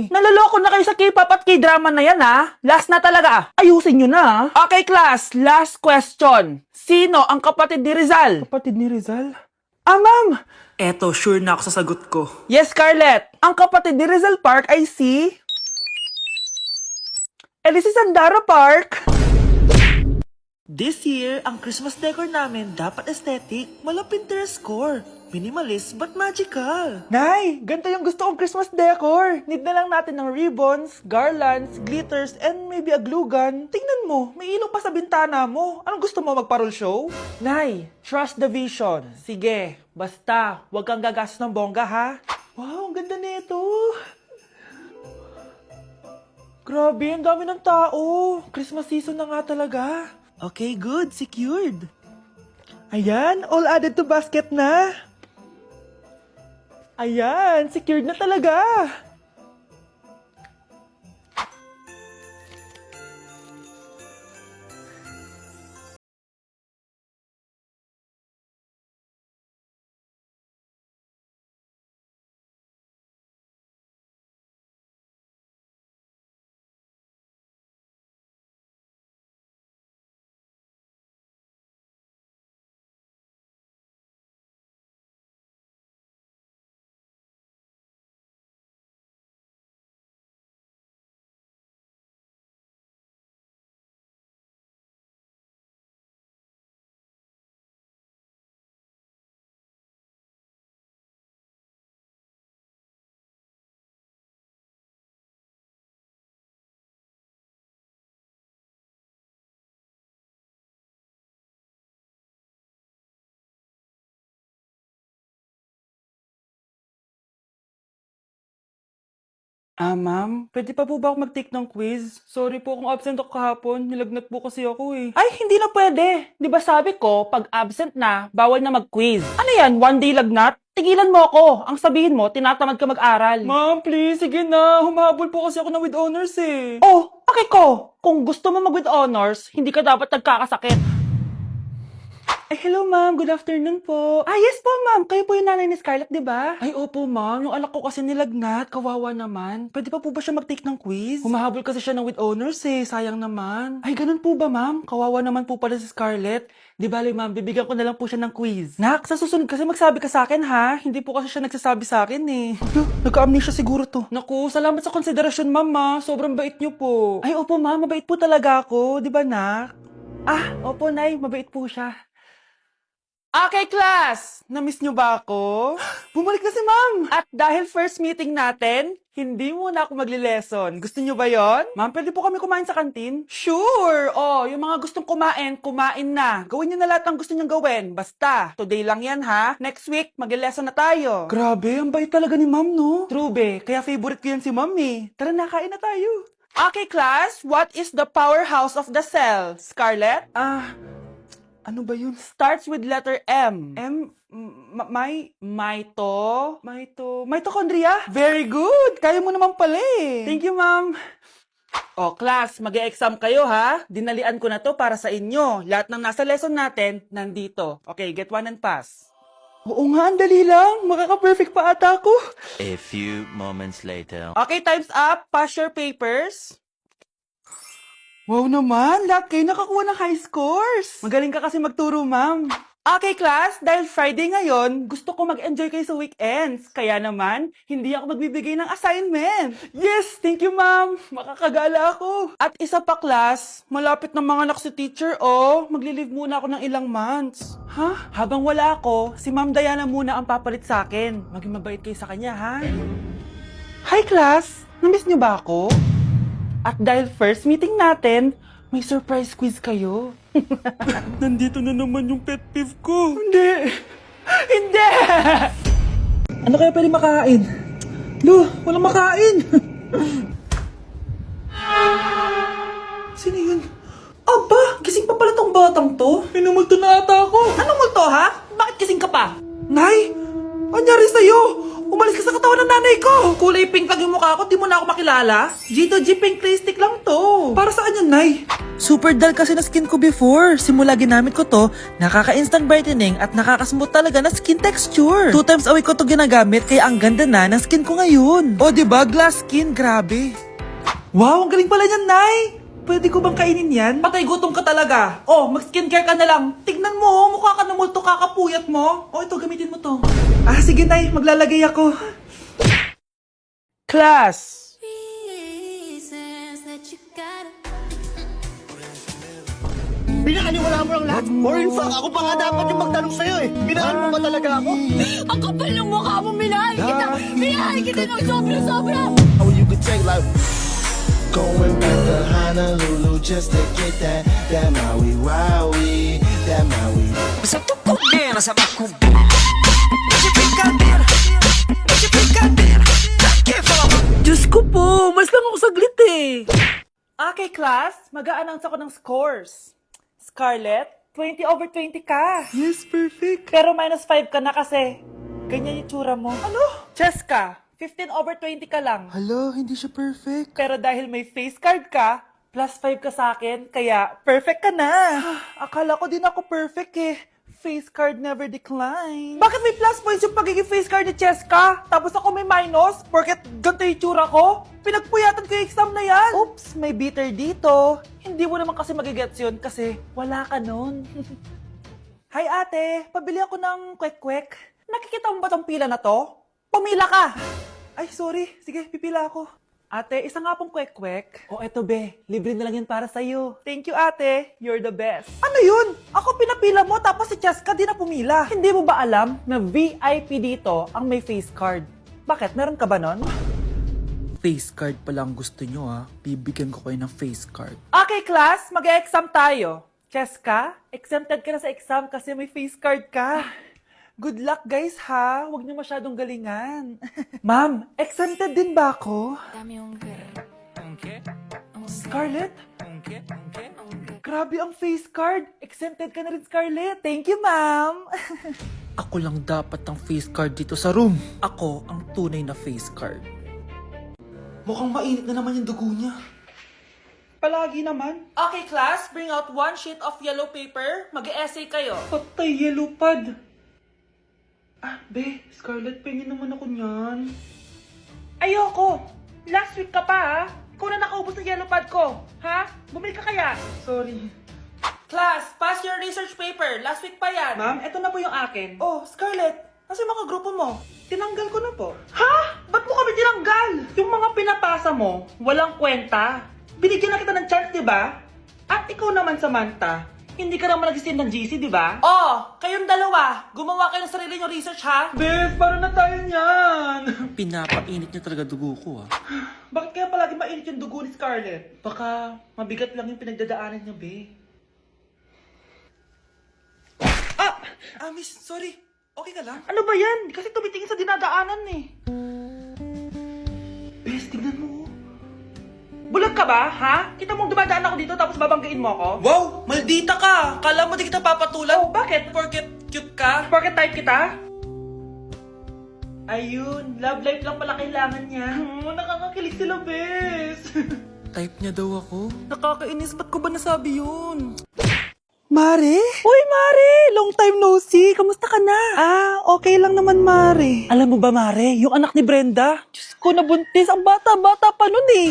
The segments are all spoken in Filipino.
Naloloko na kayo sa K-pop at K-drama na yan, ha? Last na talaga. Ayusin nyo na. Okay, class. Last question. Sino ang kapatid ni Rizal? Kapatid ni Rizal? Ah, ma'am. Eto, sure na ako sa sagot ko. Yes, Scarlett. Ang kapatid ni Rizal Park ay si... si Sandara Park. This year, ang Christmas decor namin dapat aesthetic, walang Pinterest score. Minimalist but magical. Nay, ganito yung gusto kong Christmas decor. Need na lang natin ng ribbons, garlands, glitters, and maybe a glue gun. Tingnan mo, may ilaw pa sa bintana mo. Anong gusto mo, magparol show? Nay, trust the vision. Sige, basta, huwag kang gagastos ng bongga, ha? Wow, ang ganda nito. Grabe, ang dami ng tao. Christmas season na nga talaga. Okay, good. Secured. Ayan, all added to basket na. Ayan, secured na talaga. Ma'am, pwede pa po ba ako mag-take ng quiz? Sorry po kung absent ako kahapon. Nilagnat po kasi ako eh. Ay, hindi na pwede. Di ba sabi ko, pag absent na, bawal na mag-quiz. Ano yan, one day lagnat? Tigilan mo ako. Ang sabihin mo, tinatamad ka mag-aral. Ma'am, please, sige na. Humahabol po kasi ako na with honors eh. Oh, okay ko. Kung gusto mo mag-with honors, hindi ka dapat nagkakasakit. Ay, hello ma'am. Good afternoon po. Ah, yes po ma'am. Kayo po yung nanay ni Scarlett, di ba? Ay, opo ma'am. Yung anak ko kasi nilagnat. Kawawa naman. Pwede pa po ba siya mag-take ng quiz? Humahabol kasi siya ng with honors eh. Sayang naman. Ay, ganun po ba ma'am? Kawawa naman po pala si Scarlett. Di bale ma'am, bibigyan ko na lang po siya ng quiz. Nak, sa susunod kasi magsabi ka sa akin ha. Hindi po kasi siya nagsasabi sa akin eh. Nagka-amnesia siguro to. Naku, salamat sa konsiderasyon ma'am ha. Sobrang bait niyo po. Ay, opo ma'am. Mabait po talaga ako. Di ba nak? Ah, opo nay. Mabait po siya. Okay, class! Na-miss nyo ba ako? Bumalik na si ma'am! At dahil first meeting natin, hindi muna ako magli-lesson. Gusto nyo ba yon? Ma'am, pwede po kami kumain sa kantin? Sure! Oh, yung mga gustong kumain, kumain na. Gawin nyo na lahat ng gusto nyong gawin. Basta, today lang yan ha. Next week, magli-lesson na tayo. Grabe, ang bait talaga ni ma'am, no? True, be. Kaya favorite ko yan si ma'am eh. Tara na, kain na tayo. Okay, class. What is the powerhouse of the cell? Scarlett? Ano ba yun? Starts with letter M. Mitochondria? Very good! Kaya mo naman pala eh. Thank you, ma'am. O, class, mag-e-exam kayo ha. Dinalian ko na to para sa inyo. Lahat ng nasa lesson natin, nandito. Okay, get one and pass. Oo nga, ang dali lang. Makaka-perfect pa ata ako. A few moments later. Okay, time's up. Pass your papers. Wow naman, lahat kayo nakakuha ng high scores. Magaling ka kasi magturo, ma'am. Okay, class, dahil Friday ngayon, gusto ko mag-enjoy kayo sa weekends. Kaya naman, hindi ako magbibigay ng assignment. Yes, thank you, ma'am. Makakagala ako. At isa pa, class, malapit ng mga anak si teacher, oh. Magli-leave muna ako ng ilang months. Ha? Habang wala ako, si Ma'am Diana muna ang papalit sa akin. Maging mabait kayo sa kanya, ha? Hi, class. Namiss niyo ba ako? At dahil first meeting natin, may surprise quiz kayo. Nandito na naman yung pet peeve ko. Hindi! Hindi! Ano kaya pwede makain? Lo, walang makain! Sino yun? Aba, gising pa pala tong batang to. Minumulto na ata ako. Anong multo ha? Bakit gising ka pa? Nay, anyari sa'yo? Umalis ka sa katawan ng nanay ko! Kulay Kulay pink lang yung mukha ko, di mo na ako makilala? Gito G Pink Clay Stick lang to. Para saan yun, Nay? Super dull kasi na skin ko before. Simula ginamit ko to, nakaka-instant brightening at nakaka-smooth talaga na skin texture. 2 times a week ko to ginagamit kaya ang ganda na ng skin ko ngayon. O diba, glass skin, grabe. Wow, ang galing pala niyan, Nay! Pwede ko bang kainin yan? Patay gutom ka talaga. Oh, mag-skincare ka na lang. Tignan mo, mukha ka na multo kakapuyat mo. Oh, ito, gamitin mo to. Ah, sige, Nay, maglalagay ako. Class! reasons that you gotta Pinakaniwala mo lang lahat. Or in fact, ako pa nga dapat yung magtanong sa'yo eh. Minahal mo ba talaga ako? Ang kapal ng mukha mo, minahal kita! Minahal kita ng sobra-sobra! How you could take like going back to Honolulu just to get that Maui Wowie, that Maui. Sa tukubera, sa bakubera. Sa brincadeira, sa brincadeira. Que fala, Diyos ko po, mas lang ako saglit eh. Okay, class, mag-a-announce ako ng scores. Scarlett, 20/20 ka. Yes, perfect. Pero -5 ka na kasi. Ganyan yung tsura mo. Ano? Cheska, 15/20 ka lang. Hala, hindi siya perfect. Pero dahil may face card ka, +5 ka sa akin, kaya perfect ka na. Akala ko din ako perfect eh. Face card never decline. Bakit may plus points yung pagiging face card ni Cheska? Tapos ako may minus? Porket ganito yung tsura ko? Pinagpuyatan ko yung exam na yan. Oops, may bitter dito. Hindi mo naman kasi magigets yun kasi wala ka nun. Hi ate, pabili ako ng kwek-kwek. Nakikita mo ba tong pila na to? Pumila ka! Ay, sorry. Sige, pipila ako. Ate, isa nga pong kwek-kwek. O eto be, libre na lang yan para sa'yo. Thank you ate, you're the best. Ano yun? Ako pinapila mo tapos si Cheska di na pumila. Hindi mo ba alam na VIP dito ang may face card? Bakit? Meron ka ba nun? Face card pala ang gusto nyo ha. Bibigyan ko kayo ng face card. Okay class, mag-exam tayo. Cheska, exempted ka na sa exam kasi may face card ka. Good luck guys ha. Huwag niyo masyadong galingan. Ma'am, exempted din ba ako? Dame un qué, Scarlett? Grabe ang face card. Exempted ka na rin, Scarlett. Thank you, ma'am. Ako lang dapat ang face card dito sa room. Ako ang tunay na face card. Mukhang mainit na naman yung dugo niya. Palagi naman. Okay, class. Bring out 1 sheet of yellow paper. Mag-essay kayo. Patay, yellow pad. Ah, be, Scarlett, pengin naman ako niyan. Ayoko! Last week ka pa, ha? Ikaw na nakaubos ng yellow pad ko, ha? Bumili ka kaya? Sorry. Class, pass your research paper. Last week pa yan. Ma'am, eto na po yung akin. Oh, Scarlett, nasa yung mga grupo mo? Tinanggal ko na po. Ha? Ba't mo kami tinanggal? Yung mga pinapasa mo, walang kwenta. Binigyan na kita ng chance, di ba? At ikaw naman, Samantha, hindi ka naman nag-send ng GC, di ba? Oh, kayong dalawa. Gumawa kayo ng sarili nyo research, ha? Bes, paano na tayo niyan? Pinapainit niya talaga dugo ko, Bakit kaya palagi mainit yung dugo ni Scarlett? Baka mabigat lang yung pinagdadaanan niya, be. Miss, sorry. Okay ka lang? Ano ba yan? Kasi tumitingin sa dinadaanan, eh. Bes, tignan mo. Bulag ka ba, ha? Kita mong dumadaan ako dito tapos babanggain mo ako? Wow! Maldita ka! Kala mo di kita papatulan? Oh, bakit? Porket cute ka? Porket type kita? Ayun, love life lang pala kailangan niya. Nakakakilig sila, bes. Type niya daw ako? Nakakainis, ba't ko ba nasabi yun? Mare? Uy, Mare! Long time no see. Kamusta ka na? Okay lang naman, Mare. Alam mo ba, Mare? Yung anak ni Brenda? Diyos ko, nabuntis. Ang bata-bata pa nun eh.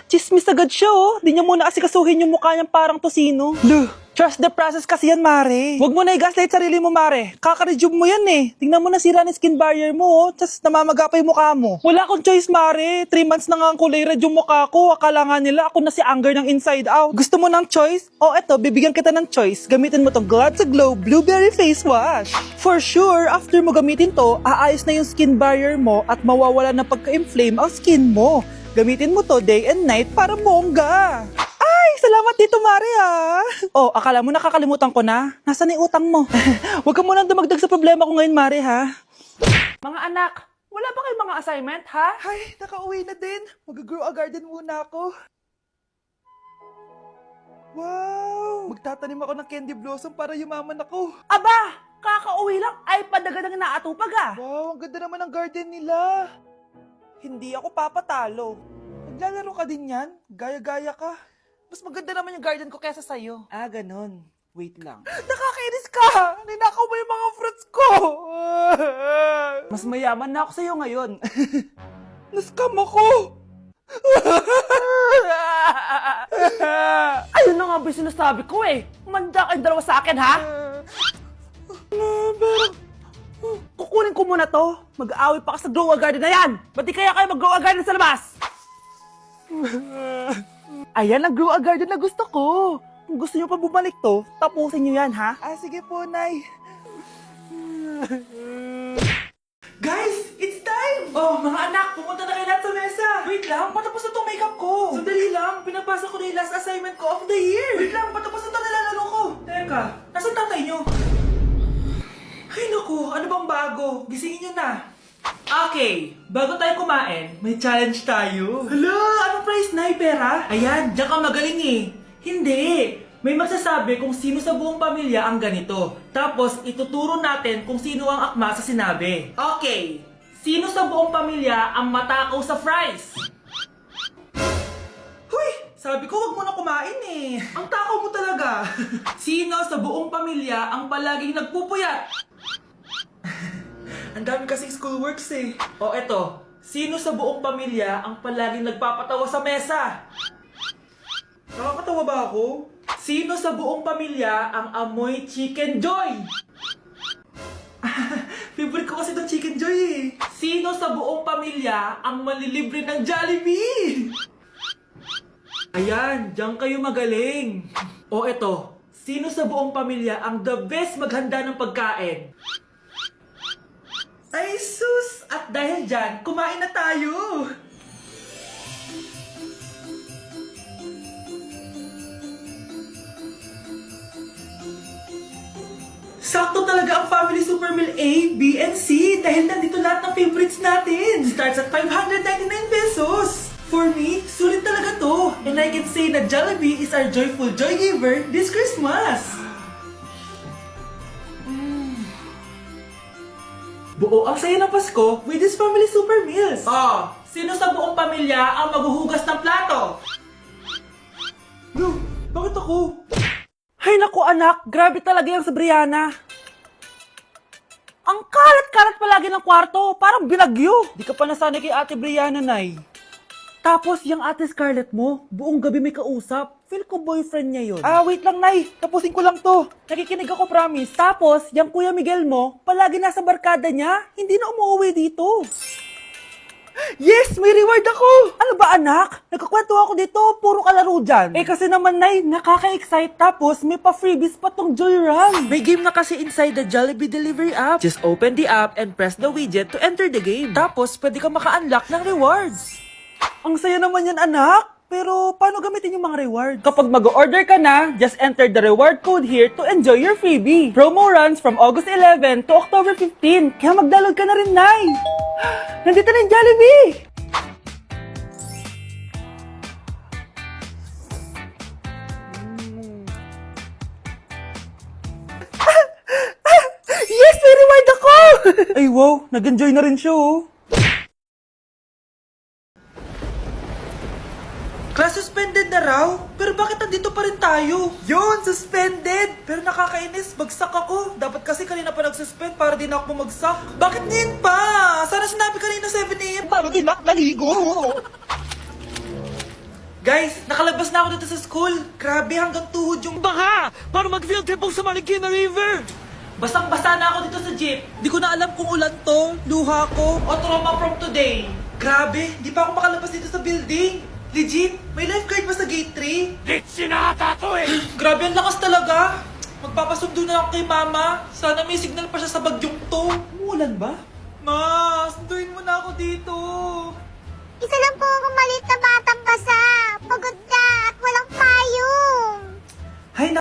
Chismis agad siya, oh. Di niya muna asikasuhin yung mukha niyang parang tosino. Luh! Trust the process kasi yan, Mare. Huwag mo na i-gaslight sarili mo, Mare. Kaka-rejuve mo yan eh. Tingnan mo na sira ng skin barrier mo, oh. Tapos namamaga pa yung mukha mo. Wala akong choice, Mare. 3 months na nga ang kulay red yung mukha ko. Akala nga nila ako na si Anger ng inside out. Gusto mo ng choice? Oh, eto, bibigyan kita ng choice. Gamitin mo tong Glad to Glow Blueberry Face Wash. For sure, after mo gamitin to, aayos na yung skin barrier mo at mawawala na pagka-inflame ang skin mo. Gamitin mo to day and night para bongga. Ay, salamat dito, Mare, ha? Oh, akala mo nakakalimutan ko na? Nasaan na yung utang mo? Huwag ka munang dumagdag sa problema ko ngayon, Mare, ha? Mga anak, wala ba kayong mga assignment, ha? Ay, nakauwi na din. Mag-grow a garden muna ako. Wow! Magtatanim ako ng candy blossom para yumaman ako. Aba! Kakauwi lang ay padaga ng naatupag, ah. Wow, ang ganda naman ng garden nila. Hindi ako papatalo. Naglalaro ka din yan? Gaya-gaya ka. Mas maganda naman yung garden ko kesa sa'yo. Ah, ganun. Wait lang. Nakakainis ka! Ninakaw mo yung mga fruits ko! Mas mayaman na ako sa'yo ngayon. Nascam ako! Ayun na nga ba yung sinasabi ko eh! Manda kayong dalawa sa akin, ha? Pero... kukunin ko muna to. Mag-aaway pa ka sa grow a garden na yan! Ba't di kaya kayo mag-grow a garden sa labas? Ayan ang grow a garden na gusto ko. Kung gusto nyo pa bumalik to, tapusin nyo yan, ha? Ah, sige po, Nay. Guys, it's time! Oh, mga anak, pumunta na kayo lahat sa mesa. Wait lang, patapos na itong makeup ko. Sandali lang, pinapasa ko na yung last assignment ko of the year. Wait lang, patapos na ito nilalaro ko. Teka, nasan tatay nyo? Ay naku, ano bang bago? Gisingin nyo na. Okay, bago tayo kumain, may challenge tayo. Hala, anong prize na? Pera? Ayan, diyan ka magaling eh. Hindi. May magsasabi kung sino sa buong pamilya ang ganito. Tapos, ituturo natin kung sino ang akma sa sinabi. Okay. Sino sa buong pamilya ang matakaw sa fries? Huy! Sabi ko, wag mo na kumain eh. Ang takaw mo talaga. Sino sa buong pamilya ang palaging nagpupuyat? Ang dami kasing schoolworks eh. O eto, sino sa buong pamilya ang palaging nagpapatawa sa mesa? Nakakatawa ba ako? Sino sa buong pamilya ang amoy chicken joy? Favorite ko kasi itong chicken joy eh. Sino sa buong pamilya ang malilibre ng Jollibee? Ayan, diyan kayo magaling. O eto, sino sa buong pamilya ang the best maghanda ng pagkain? Ay sus! At dahil dyan, kumain na tayo! Sakto talaga ang Family Super Meal A, B, and C dahil nandito lahat ng favorites natin. Starts at 599 pesos. For me, sulit talaga to. And I can say that Jollibee is our joyful joy giver this Christmas. Buo ang saya ng Pasko with this Family Super Meals. Oh, sino sa buong pamilya ang maghuhugas ng plato? No, bakit ako? Ay naku anak, grabe talaga yung sa Brianna. Ang kalat-kalat palagi ng kwarto, parang binagyo. Di ka pa nasanay kay Ate Brianna, Nay. Tapos yung Ate Scarlett mo, buong gabi may kausap. Feel ko boyfriend niya yun. Ah, wait lang, Nay. Tapusin ko lang to. Nakikinig ako, promise. Tapos, yung Kuya Miguel mo, palagi nasa barkada niya, hindi na umuwi dito. Yes! May reward ako! Ano ba anak? Nagkakwento ako dito, puro kalaro dyan. Eh kasi naman Nay, nakaka-excite tapos may pa-freebies pa tong Joy Run. May game na kasi inside the Jollibee delivery app. Just open the app and press the widget to enter the game. Tapos pwede ka maka-unlock ng rewards. Ang saya naman yan anak! Pero paano gamitin yung mga rewards? Kapag mag-order ka na, just enter the reward code here to enjoy your freebie. Promo runs from August 11 to October 15. Kaya mag-download ka na rin, Nay. Nandito na yung Jollibee! Yes! May reward ako! Ay wow, nag-enjoy na rin siya oh. Class suspended na raw? Pero bakit nandito pa rin tayo? Yun, suspended! Pero nakakainis, bagsak ako. Dapat kasi kanina pa nag-suspend para di na ako bumagsak. Bakit ngayon pa? Sana sinabi kanina 7 AM. Para di na naligo. Guys, nakalabas na ako dito sa school. Grabe, hanggang tuhod yung baha. Para mag-field trip sa Marikina River. Basang-basa na ako dito sa jeep. Di ko na alam kung ulan to, luha ko, o trauma from today. Grabe, di pa ako makalabas dito sa building. Legit, may lifeguard ba sa gate 3? Litsi na ata to eh! Grabe, ang lakas talaga. Magpapasundo na ako kay mama. Sana may signal pa siya sa bagyong to. Umuulan ba? Ma, sunduin mo na ako dito. Isa lang po ako